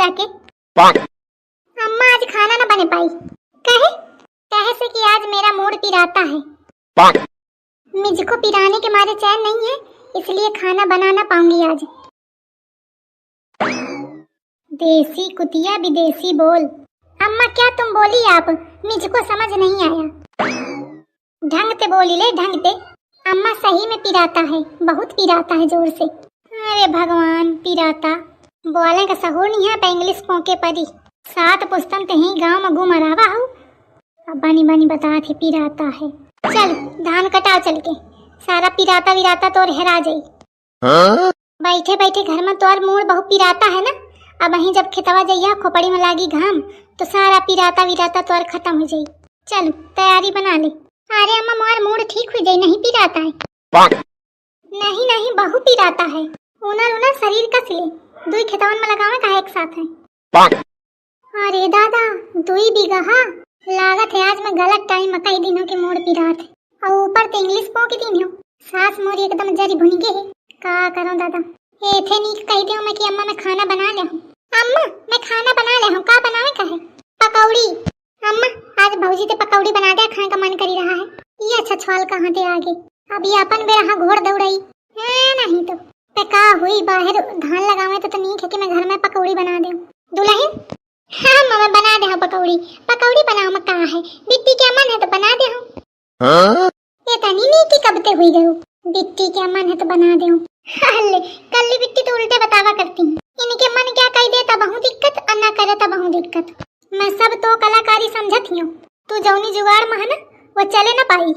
जाके। अम्मा आज खाना ना बने पाई। कहे कहे से कि आज मेरा मूड पिराता है। मुझको पिराने के मारे चैन नहीं है, इसलिए खाना बना ना पाऊंगी आज। देसी कुतिया विदेशी बोल। अम्मा क्या तुम बोली आप? मुझको समझ नहीं आया। ढंग से बोली ले, ढंग से। अम्मा सही में पिराता है, बहुत पिराता है जोर से। अरे भगवान, पिराता बोले का सहूर नहीं है। इंग्लिश पोके परी 7 पुस्तन ते ही गांव में घूम रहा हूँ। अब बनी बनी बता थे पिराता है। चल धान कटाओ चल के, सारा पिराता विराता तोर हेरा जाई। बैठे बैठे घर में तोर मूड बहुत पिराता है ना। अब वहीं जब खेतवा जइया खोपड़ी में लागी घाम तो सारा पिराता विराता तोर खत्म हो जाई। चल तैयारी बना ले। अरे अम्मा मोर मूड ठीक हो जाई, नहीं पिराता है। नहीं नहीं बहुत पिराता है। उनर उनर शरीर कस ले, दुई खेतवन में लगावे का एक साथ है। अरे दादा 2 बीघा लागत है। आज मैं गलत टाइम मकई दिनों के मूड पिरात है और ऊपर ते इंग्लिश पो के दिन हो। सास मोरी एकदम जरी भुनी गे है। का करूं दादा? ए थे नी कह दे मैं कि अम्मा मैं खाना बना ले हूं। अम्मा मैं खाना बना ले हूं। का बनावे का है? पकौड़ी। अम्मा आज भौजी ते पकौड़ी बना दे, खाने का मन करी रहा है। ये अच्छा छवाल कहां ते आगे। अब ये अपन बेरा घोड़ दौड़ाई है नहीं तो का हुई। बाहर धान लगावे तो नहीं खे कि मैं घर में पकौड़ी बना दे दुल्हन। हाँ मैं बना दे हूं पकौड़ी। पकौड़ी बनाओ में कहा है? बिट्टी के मन है तो बना दे हूं। ये तनी नीति कब ते हुई गयो। बिट्टी के मन है तो बना दे हूं। हल्ले कल्ली बिट्टी तो उल्टे बतावा करती है। इनके मन क्या कह देता बहुत दिक्कत और ना करे तो बहुत दिक्कत। मैं सब तो कलाकारी समझत ही हूं। तू जौनी जुगाड़ में है ना वो चले ना पाई।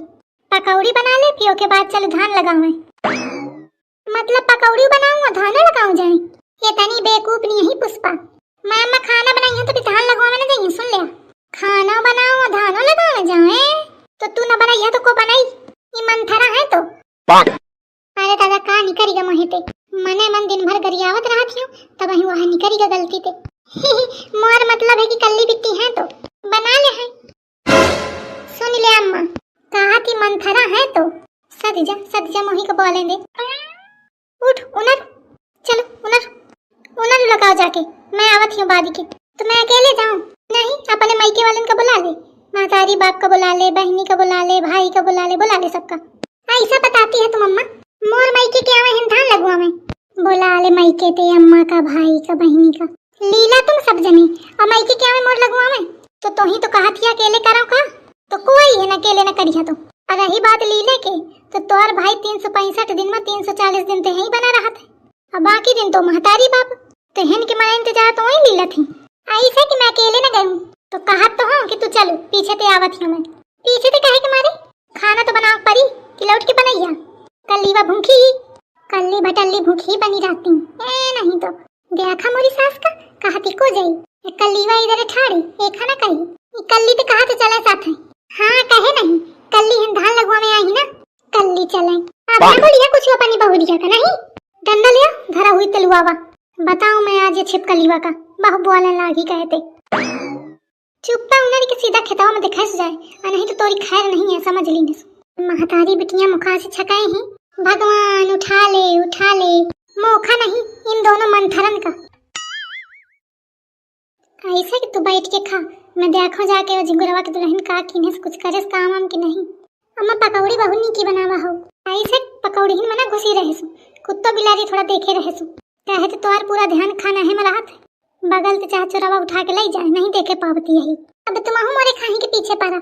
पकौड़ी बना ले फिर के बाद चल धान लगावे। मतलब पकौड़ी बनाऊं और धान लगाऊं जाए? ये तनी बेवकूफ नहीं है पुष्पा। मैं अम्मा खाना बनाई है तो धान लगावे ना जाइए। सुन लिया, खाना बनाओ और धान लगावे जाए तो तू ना बनाई है तो को बनाई? ये मंथरा है तो। अरे दादा का निकरीगा मोहिते मने मन दिन भर गरियावत रहा थी तब ही वहां निकरीगा गलती ते। मोर मतलब है कि कल्ली बिट्टी है तो बना ले है। सुन ले अम्मा, कहा कि मंथरा है तो सद जा मोही को बोले दे। उठ उनर, चलो उनर लगाओ जाके। मैं आवत हूँ बादी के। तो मैं अकेले जाऊं? नहीं, अपने मायके वालन का बुला ले। मातारी बाप का बुला ले, बहनी का बुला ले, भाई का बुला ले सबका। ऐसा बताती है तुम अम्मा? मोर मायके के आवे हैं धान लगवा में। बुला ले मायके ते अम्मा का, भाई का, बहनी का। लीला तुम सब जनी और मायके के आवे मोर लगवा में तो ही तो कहा थी अकेले करो का। तो कोई है ना अकेले ना करिया तो। और रही बात लीले के तो तोर भाई 365 दिन में 340 दिन ते ही बना रहा था और बाकी दिन तो महतारी बाप तो हिन के मारे इंतजार तो वही लीला थी। ऐसा कि मैं अकेले न गई तो कहा तो हूँ कि तू चल पीछे ते आवत हूँ मैं। पीछे ते कहे के मारे? खाना तो बनाओ परी कि लौट के बनैया। कल्लीवा भूखी कल्ली भटल्ली भूखी बनी रहती नहीं तो देखा मोरी सास का कहती को जाई कल्लीवा इधर ठाड़ी एक खाना कही कल्ली ते कहा तो चले साथ है। हाँ कहे नहीं कल्ली हिन धान लगवा में आई ना कल्ली चले। अब ना बोलिए कुछ अपनी बहुरिया का नहीं। डंडा लिया धरा हुई तलुआवा। बताऊं मैं आज ये छिपकलीवा का बहु बोलने लागी कहते। चुप्पा उन्हें के सीधा खेताओं में दिखाई जाए और नहीं तो तोरी खैर नहीं है समझ ली। महतारी बिटियां मुखा से छकाए हैं। भगवान उठा ले मोखा नहीं इन दोनों मंथरन का। ऐसे कि तू बैठ के खा, मैं देखो जाके वो झिंगुरवा के दुल्हन का किने से कुछ करे काम हम की नहीं। अम्मा पकौड़ी बहुनी की बनावा हो। ऐसे पकौड़ी ही मना घुसी रहे सु कुत्तो बिलारी थोड़ा देखे रहे सु कहे तो तोर पूरा ध्यान खाना है मरात बगल से चाह चोरवा उठा के ले जाए नहीं देखे पावती यही। अब तुम मोरे खाही के पीछे पड़ा।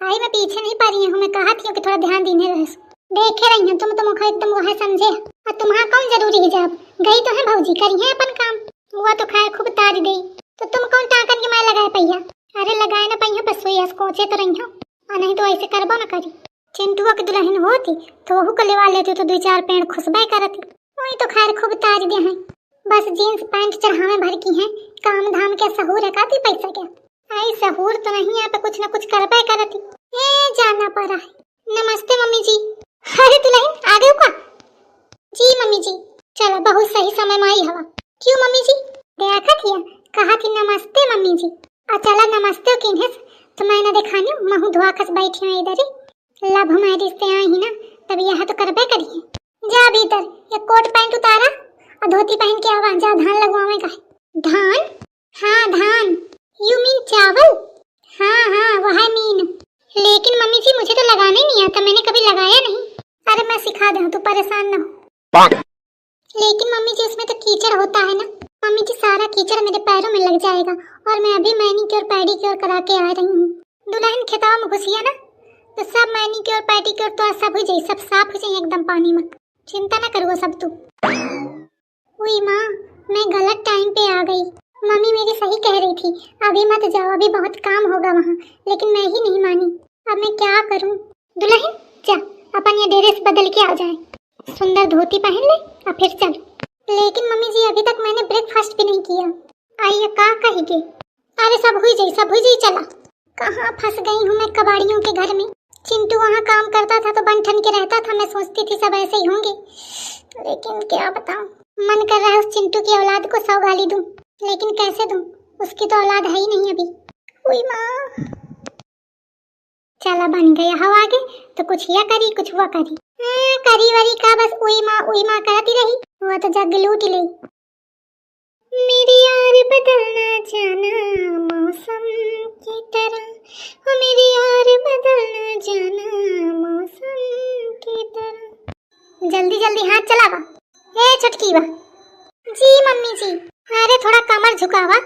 आई मैं पीछे नहीं पा रही हूँ। मैं कहा थी कि थोड़ा ध्यान देने रहे देखे रही हूँ। तुम तो मुखा एकदम वह समझे और तुम्हारा कौन जरूरी हिजाब गई तो है भौजी करी है अपन काम। वो तो खैर खूब ताज गई तो तुम कौन टाकन के मार लगाए पैया? अरे लगाए ना पैया बस वही कोचे तो रही हो और नहीं तो ऐसे करबो ना करी। चिंटुआ की दुल्हन होती तो वहू को लेवा लेती तो 2-4 पेड़ खुशबे करती। वही तो खैर खूब ताज दे हैं। बस जींस पैंट चढ़ावे भर की है। काम धाम के सहूर है काती पैसा क्या? आई सहूर तो नहीं यहाँ पे कुछ न कुछ करबे करती। जाना पड़ा है। नमस्ते मम्मी जी। अरे दुल्हन आ गए का? जी मम्मी जी। चलो बहुत सही समय में आई हवा। क्यों मम्मी जी? देखा थिया कहा थी नमस्ते मम्मी जी। चला नमस्ते किन्हे तो मैं ना दिखानी महू धुआ खस बैठी हूँ इधर ही। लव हमारे रिश्ते आई ही ना तब यह तो करबे करिए। जा भीतर ये कोट पैंट उतारा और धोती पहन के आवा जा धान लगवावे का। धान हाँ धान। यू मीन चावल? हाँ हाँ वह मीन। लेकिन मम्मी जी मुझे तो लगाने नहीं आता, मैंने कभी लगाया नहीं। अरे मैं सिखा दूँ, तू परेशान न हो। लेकिन मम्मी जी उसमें तो कीचड़ होता है ना। मम्मी जी सारा कीचड़ मेरे पैरों में लग जाएगा, और मैं अभी मैनीक्योर पेडिक्योर करा के आ रही हूँ। दुल्हन खेताव में घुसिया ना तो सब मैनीक्योर पेडिक्योर तो सब हो जाए, सब साफ हो जाए एकदम पानी में। चिंता ना करो सब तू। हुई माँ, मैं गलत टाइम पे आ गई। मम्मी मेरी सही कह रही थी, अभी मत जाओ, अभी बहुत काम होगा वहाँ। लेकिन मैं ही नहीं मानी। अब मैं क्या करूँ? दुल्हन जा अपन ये ड्रेस बदल के आ जाए, सुंदर धोती पहन ले और फिर चल। लेकिन मम्मी जी अभी तक मैंने ब्रेकफास्ट भी नहीं किया। आइए का कहेंगे? अरे सब हुई जाई चला। कहाँ फंस गई हूँ मैं कबाड़ियों के घर में। चिंटू वहाँ काम करता था तो बन ठन के रहता था, मैं सोचती थी सब ऐसे ही होंगे। लेकिन क्या बताऊँ, मन कर रहा है उस चिंटू की औलाद को 100 गाली दूं, लेकिन कैसे दूं? उसकी तो औलाद है ही नहीं अभी। हुई माँ, चला बन गया हवा आगे तो कुछ या करी कुछ हुआ करी। करी वरी का बस उई माँ करती रही, वो तो जग लूट ले। मेरी यार बदलना जाना मौसम की तरह, ओ मेरी यार बदलना जाना मौसम की तरह। जल्दी जल्दी हाथ चलावा। ए छटकी वा। जी मम्मी जी। अरे थोड़ा कमर झुकावा,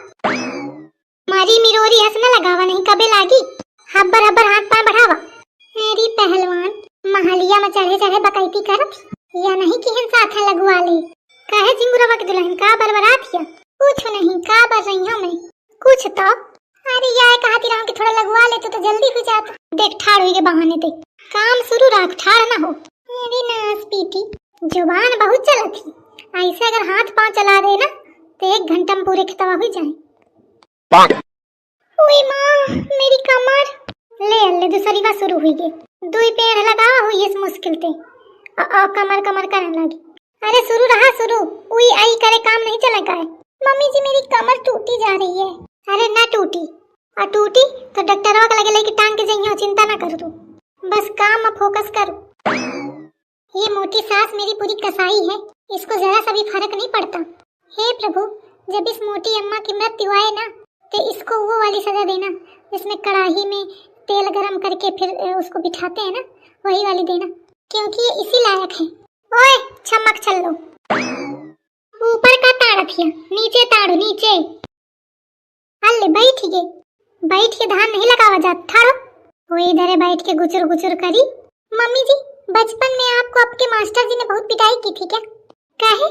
मारी मिरोरी हंस न लगावा, नहीं कबे लागी। हब्बर हाथ पांव बढ़ावा। मेरी पहलवान महलिया में चढ़े चढ़े बकैती करत या नहीं कि हम साथ लगवा ले। काहे जिंगुरवा के दुल्हन का बरबरात हिया? कुछ नहीं, का बर रही हूं मैं कुछ तो। अरे यार कहती रहूं कि थोड़ा लगवा ले तो जल्दी हो जाता। देख ठाड़ हुई के बहाने ते काम शुरू रख, ठाड़ ना हो। मेरी नास पीटी जुबान बहुत चलती, ऐसे अगर हाथ पांव चला दे ना तो 1 घंटा में पूरे खतवा हो जाए। हुई माँ मेरी कमर। ले दूसरी बार शुरू हुई गे, 2 पेड़ लगावा हुई इस मुश्किल ते कमर करने लगी। अरे शुरू रहा शुरू, उई आई करे काम नहीं चलेगा है। मम्मी जी मेरी कमर टूटी जा रही है। अरे ना टूटी और टूटी तो डॉक्टरवा के लगे लेके टांग के जाइयो, चिंता ना कर तू, बस काम में फोकस कर। ये मोटी सास मेरी पूरी कसाई है, इसको जरा सा भी फर्क नहीं पड़ता। हे प्रभु, जब इस मोटी अम्मा की मृत्यु आए ना तो इसको वो वाली सजा देना जिसमें कढ़ाई में तेल गरम करके फिर उसको बिठाते हैं ना, वही वाली देना, क्योंकि ये इसी लायक है। ओए चमक चल लो, ऊपर का ताड़ थिया, नीचे ताड़ो नीचे। अल्ले बैठ के धान नहीं लगावा जात ठाड़ो। वो इधर बैठ के गुचुर करी। मम्मी जी बचपन में आपको आपके मास्टर जी ने बहुत पिटाई की थी क्या? काहे?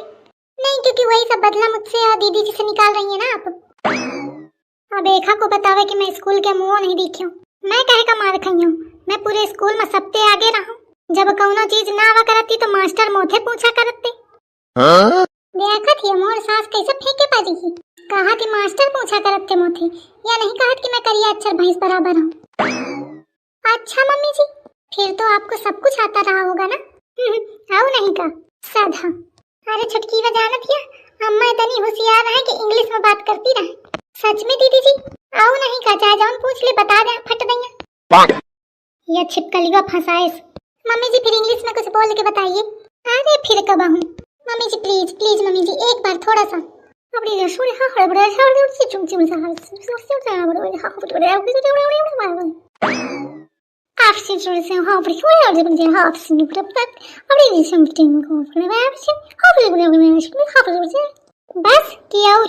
नहीं क्योंकि वही सब बदला मुझसे और दीदी जी से निकाल रही है ना आप। अब एखा को बतावे कि मैं स्कूल के मुंह नहीं दिखियो। मैं कहे का मार खई हूँ, मैं पूरे स्कूल में सबसे आगे रहूं। जब कौनो चीज ना आवा करती तो मास्टर मोथे पूछा करते। देखा थी मोर सास कैसे फेंके पाजी ही। कहा थी मास्टर पूछा करते मोथे, या नहीं कहा कि मैं करिया अक्षर भैंस बराबर हूँ। अच्छा मम्मी जी, फिर तो आपको सब कुछ आता रहा होगा ना? आओ नहीं का साधा। अरे छुटकी व जानत हिया, अम्मा इतनी होशियार है कि इंग्लिश में बात करती रहे। सच में दीदी जी? आओ नहीं का, चाहे जाऊन पूछ ले, बता दे फट देंगे। यह छिपकलिया फंसाए। मम्मी जी फिर इंग्लिश में कुछ बोल के बताइए। अरे फिर कब आऊं? मम्मी जी प्लीज मम्मी जी एक बार थोड़ा सा। अपनी रसोई हाँ हड़बड़ा सा चुमचुम सा आपसे जोड़ से हाँ बड़ी हुई और जब मुझे हाँ आपसे निकल तक अपनी समथिंग को अपने बाप से हाँ बस किया। और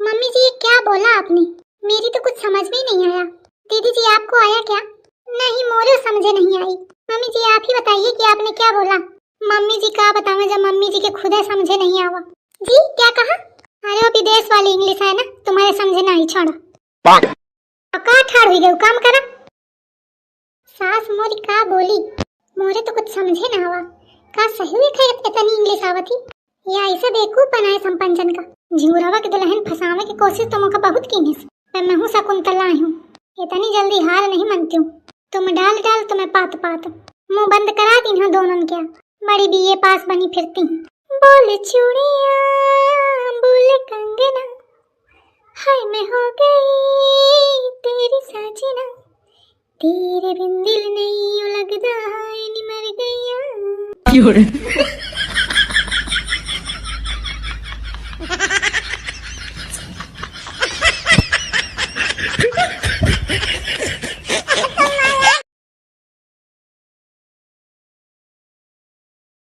मम्मी जी ये क्या बोला आपने? मेरी तो कुछ समझ में नहीं आया। दीदी जी आपको आया क्या? नहीं मोरे समझे नहीं आई। मम्मी जी आप ही बताइए कि आपने क्या बोला। मम्मी जी का बताऊं जब मम्मी जी के खुद समझे नहीं आवा। जी क्या कहा? अरे वो विदेश वाली इंग्लिश है ना, तुम्हारे समझे नहीं छोड़ा। का ठाड़ हुई गई काम करा। सास मोरी का बोली, मोरे तो कुछ समझे ना आवा। का सही हुई खैर इतनी इंग्लिश आवती या ऐसे बेवकूफ बनाए संपंचन का। झिंगुरवा के दुल्हन फंसावे की कोशिश तो मौका बहुत की है, मैं हूँ शकुंतला हूँ, इतनी जल्दी हार नहीं मानती हूँ। तुम डाल तो मैं पात मुंह बंद करा दी हूँ दोनों क्या। बड़ी बीए पास बनी फिरती हूँ। बोल चूड़िया बोल कंगना, हाय मैं हो गई तेरी साजना, तेरे बिन दिल नहीं लगदा मर गया।